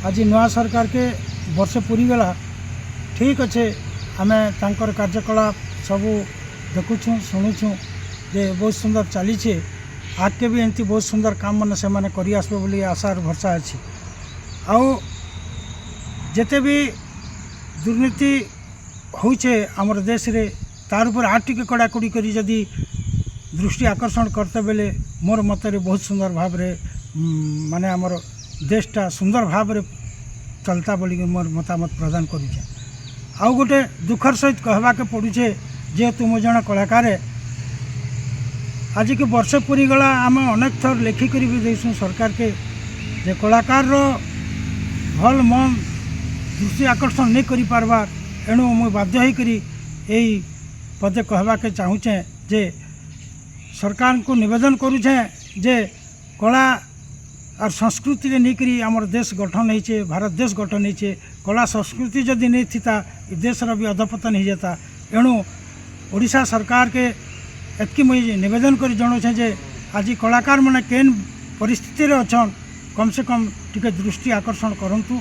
आज नवा सरकार के वर्ष पूरीगला ठीक अच्छे आम तांकर कार्यकलाप सबू देखुछूँ शुणुछूँ जे बहुत सुंदर चलीछे आगे भी एमती बहुत सुंदर काम मैंने से मैंने करी आसबे बोली आशार भरसा अच्छी आउ जेते भी दुर्नीति होछे आमर देश रे तार उपर आर टिके कड़ाकड़ी करी जदि दृष्टि आकर्षण करते बेले मोर मतरे बहुत सुंदर भाव रे माने आमर देशटा सुंदर भाव रे चलता बोली मोर मतामत प्रदान करुचे। आउ गोटे दुखर सहित कहवा के पड़ुचे जेहेतु मो जन कलाकार आज के वर्ष पूरी गला आम अनेक थर लेखिकी भी देसूँ सरकार के जे कलाकार भल मन दृष्टि आकर्षण नहीं करि पारबार एणु मुझे बाध्य होकरी यही पदे कहवा के चाहूचे जे सरकार को निवेदन करुचे जे कला और संस्कृति के नहीं आमर देश गठन होइछे भारत देश गठन होइछे कला संस्कृति जदि नहीं थिता देश भी अधपतन हो जाता एणु ओडिशा सरकार के एतकी मुझे निवेदन कर जनाऊे जे आज कलाकार मैंने केन परिस्थिति रे अछन कम से कम टिके दृष्टि आकर्षण करंतु।